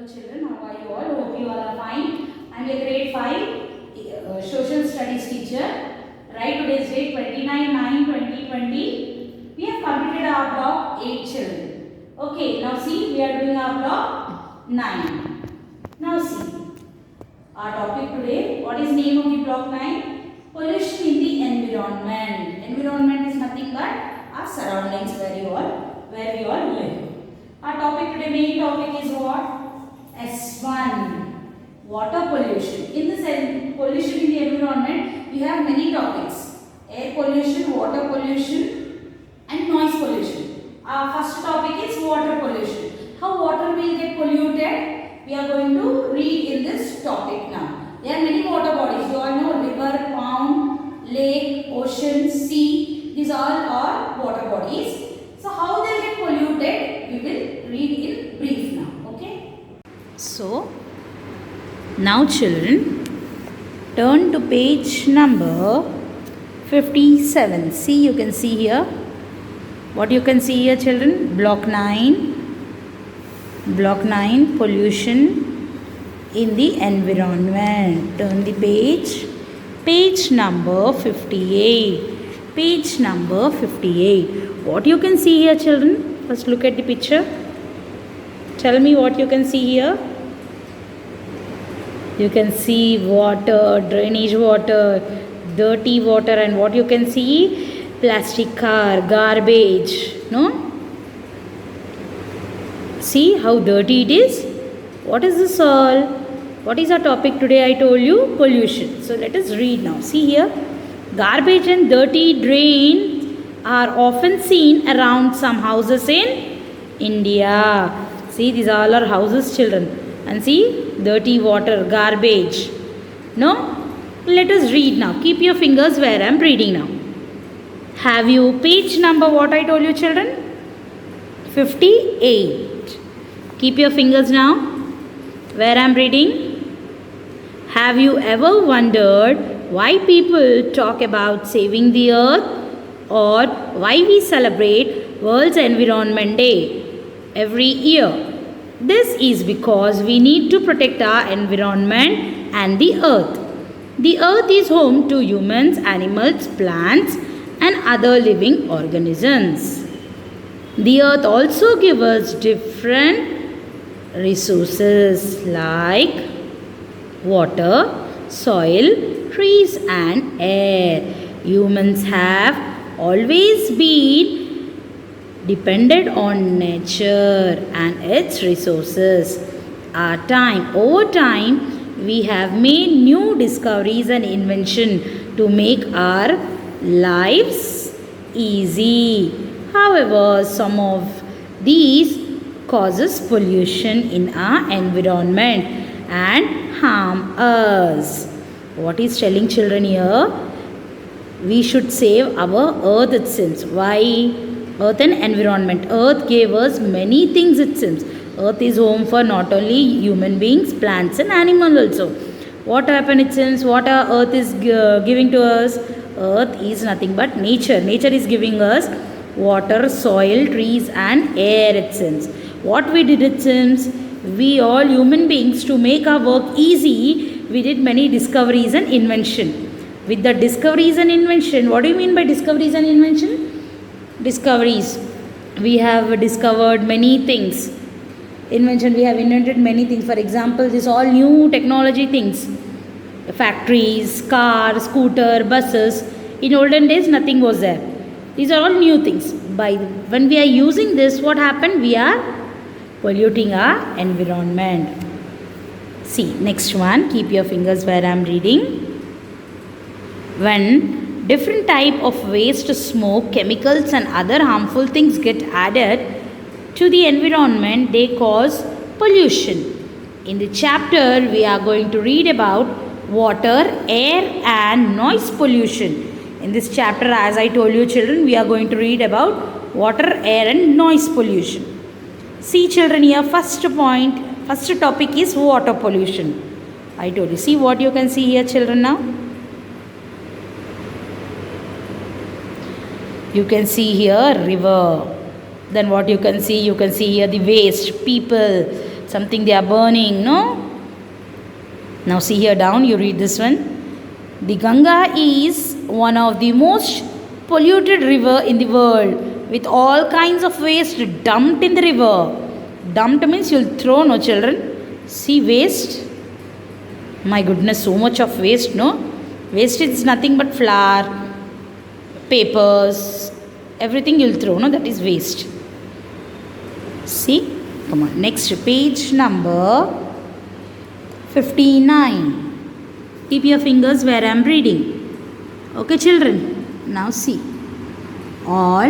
Hello children, how are you all? Hope you all are fine. I am your grade 5 social studies teacher. Right, today's date 29/9/2020. We have completed our block 8 children. Okay, now see, we are doing our block 9. Now see, our topic today, what is name of the block 9? Pollution in the environment. Environment is nothing but our surroundings where we all live. Our topic today, main topic is what? S1. Water pollution. In this pollution in the environment, we have many topics. Air pollution, water pollution and noise pollution. Our first topic is water pollution. How water will get polluted? We are going to read in this topic now. There are many water bodies. You all know river, pond, lake, ocean, sea. These all are water bodies. So how they get polluted, we will read in brief now. Okay. So now children, turn to page number 57. See, you can see here. What you can see here children? Block 9. Block 9, pollution in the environment. Turn the page. Page number 58. Page number 58. What you can see here children? First look at the picture. Tell me what you can see here. You can see water, drainage water, dirty water, and what you can see? Plastic car, garbage. No? See how dirty it is? What is this all? What is our topic today? I told you pollution. So let us read now. See here. Garbage and dirty drain are often seen around some houses in India. See, these are all our houses children. And see, dirty water, garbage. No? Let us read now. Keep your fingers where I am reading now. Have you page number what I told you children? 58. Keep your fingers now where I am reading. Have you ever wondered why people talk about saving the earth or why we celebrate World's Environment Day every year? This is because we need to protect our environment and the earth. The earth is home to humans, animals, plants and other living organisms. The earth also gives us different resources like water, soil, trees and air. Humans have always been depended on nature and its resources. Over time, we have made new discoveries and invention to make our lives easy. However, some of these causes pollution in our environment and harm us. What is telling children here? We should save our earth, it seems. Why? Earth and environment. Earth gave us many things, it seems. Earth is home for not only human beings, plants and animals also. What happened, it seems? What our earth is giving to us? Earth is nothing but nature. Nature is giving us water, soil, trees and air, it seems. What we did, it seems? We all human beings, to make our work easy, we did many discoveries and invention. With the discoveries and invention, what do you mean by discoveries and invention? Discoveries. We have discovered many things. Invention, we have invented many things. For example, this all new technology things. Factories, cars, scooter, buses. In olden days, nothing was there. These are all new things. When we are using this, what happened? We are polluting our environment. See, next one. Keep your fingers where I am reading. When different type of waste, smoke, chemicals and other harmful things get added to the environment, they cause pollution. In the chapter, we are going to read about water, air and noise pollution. In this chapter, as I told you children, we are going to read about water, air and noise pollution. See children here, first topic is water pollution. I told you. See what you can see here children now. You can see here river. Then what you can see here the waste, people. something they are burning, no? Now see here down, you read this one. The Ganga is one of the most polluted river in the world, with all kinds of waste dumped in the river. Dumped means you'll throw, no children? See waste? My goodness, so much of waste, no? Waste is nothing but flour, papers, everything you'll throw, no? That is waste. See? Come on, next page number 59. Keep your fingers where I am reading. Okay, children? Now see. All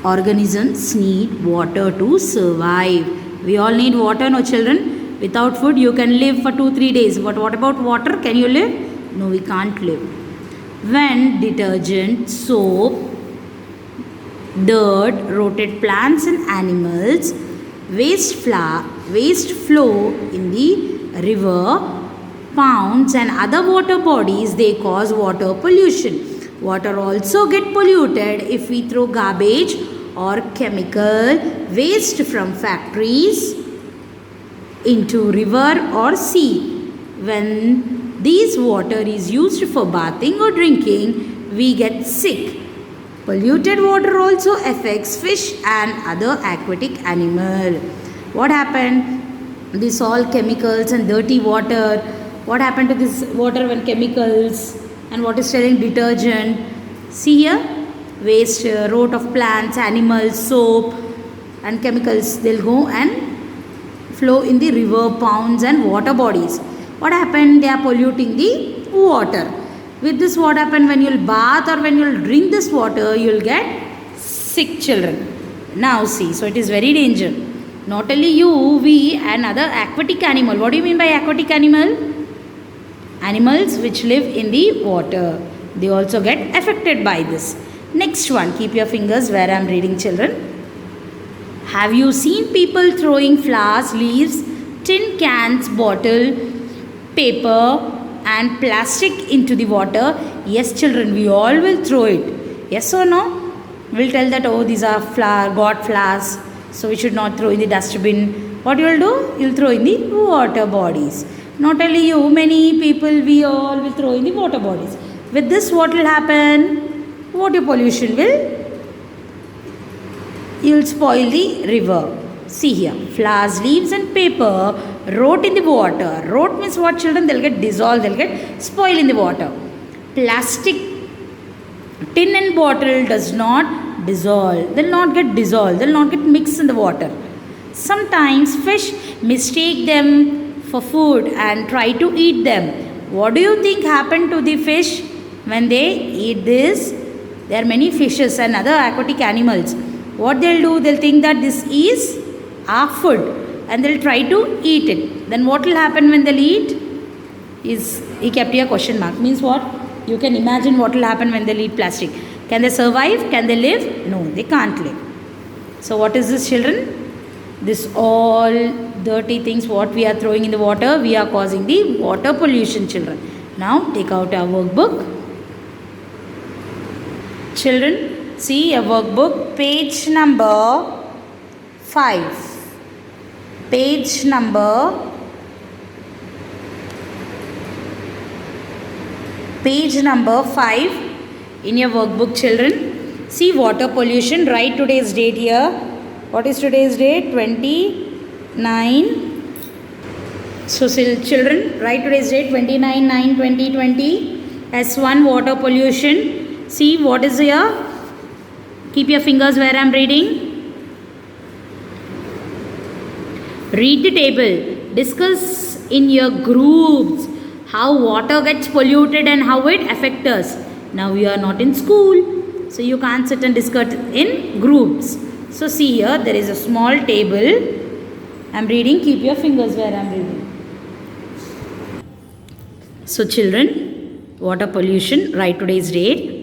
organisms need water to survive. We all need water, no children? Without food, you can live for 2-3 days. But what about water? Can you live? No, we can't live. When detergent, soap, dirt, rotted plants and animals, waste flow in the river, ponds and other water bodies, they cause water pollution. Water also get polluted if we throw garbage or chemical waste from factories into river or sea. When this water is used for bathing or drinking, we get sick. Polluted water also affects fish and other aquatic animal. What happened? This all chemicals and dirty water. What happened to this water when chemicals and what is telling detergent? See here, waste, rot of plants, animals, soap and chemicals. They'll go and flow in the river, ponds and water bodies. What happened? They are polluting the water. With this, what happened? When you'll bath or when you'll drink this water, you'll get sick, children. Now see, so it is very dangerous. Not only you, we and other aquatic animal. What do you mean by aquatic animal? Animals which live in the water. They also get affected by this. Next one, keep your fingers where I am reading, children. Have you seen people throwing flowers, leaves, tin cans, bottle, paper and plastic into the water? Yes, children, we all will throw it. Yes or no? We'll tell that, oh, these are God flowers, so we should not throw in the dustbin. What you will do? You'll throw in the water bodies. Not only you, many people, we all will throw in the water bodies. With this, what will happen? Water pollution will, you'll spoil the river. See here, flowers, leaves and paper rot in the water. Rot means what, children? They'll get dissolved, they'll get spoiled in the water. Plastic, tin and bottle does not dissolve. They'll not get dissolved, they'll not get mixed in the water. Sometimes fish mistake them for food and try to eat them. What do you think happened to the fish when they eat this? There are many fishes and other aquatic animals. What they'll do, they'll think that this is our food and they'll try to eat it. Then what will happen when they'll eat? He kept here question mark. Means what? You can imagine what will happen when they'll eat plastic. Can they survive? Can they live? No, they can't live. So what is this, children? This all dirty things what we are throwing in the water, we are causing the water pollution, children. Now take out our workbook. Children, see a workbook, page number 5. Page number 5 in your workbook, children. See water pollution, write today's date here. What is today's date? 29. So children, write today's date 29/9/2020. S1 water pollution. See what is here? Keep your fingers where I am reading. Read the table. Discuss in your groups how water gets polluted and how it affects us. Now you are not in school, so you can't sit and discuss in groups. So see here, there is a small table. I am reading. Keep your fingers where I am reading. So children, water pollution, write today's date.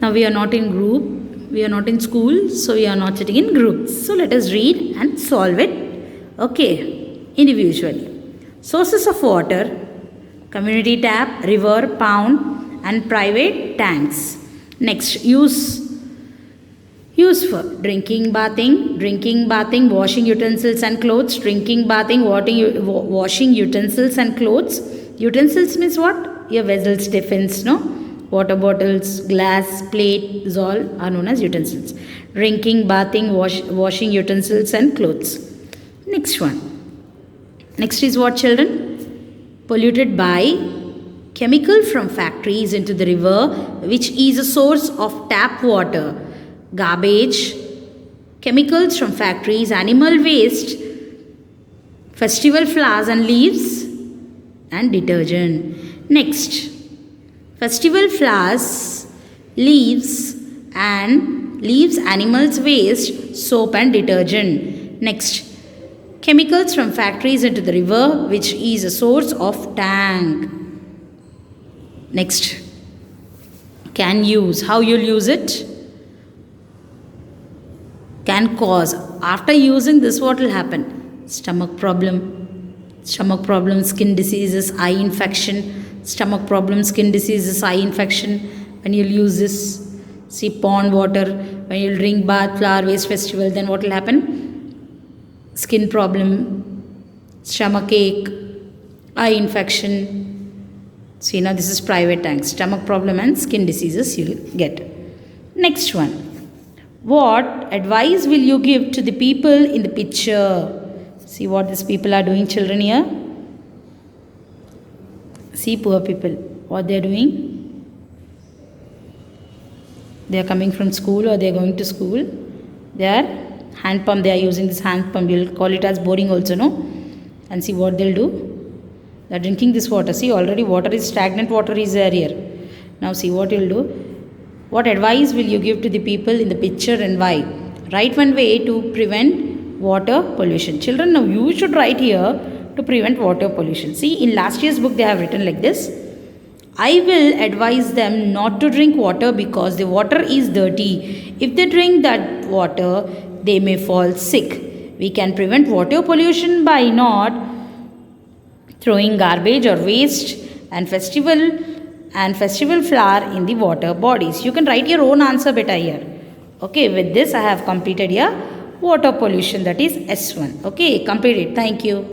Now we are not in group, we are not in school, so we are not sitting in groups. So let us read and solve it, okay, individually. Sources of water, community tap, river, pond and private tanks. Next, use Used for drinking, bathing, washing utensils and clothes, drinking, bathing, washing utensils and clothes. Utensils means what? Your vessels, tiffins, no? Water bottles, glass, plate, these all are known as utensils. Drinking, bathing, washing utensils and clothes. Next one. Next is what, children? Polluted by chemical from factories into the river, which is a source of tap water. Garbage, chemicals from factories, animal waste, festival flowers and leaves, and detergent. Next, festival flowers, leaves, animals waste, soap and detergent. Next, chemicals from factories into the river, which is a source of tank. Next, can use. How you'll use it? Can cause. After using this, what will happen? Stomach problem, skin diseases, eye infection. Stomach problem, skin diseases, eye infection. When you'll use this, see, pond water. When you'll drink bath, flower waste, festival, then what will happen? Skin problem, stomach ache, eye infection. See, now this is private tank. Stomach problem and skin diseases you'll get. Next one. What advice will you give to the people in the picture? See what these people are doing, children, here. See, poor people, what they are doing. They are coming from school or they are going to school. They are hand pump. They are using this hand pump. You will call it as boring also, no? And see what they'll do. They are drinking this water. See, already water is stagnant. Water is there here. Now see what you'll do. What advice will you give to the people in the picture and why? Write one way to prevent water pollution. Children, now you should write here to prevent water pollution. See, in last year's book they have written like this. I will advise them not to drink water because the water is dirty. If they drink that water, they may fall sick. We can prevent water pollution by not throwing garbage or waste and festival flower in the water bodies. You can write your own answer better here. Okay, with this I have completed here water pollution, that is S1. Okay, complete it. Thank you.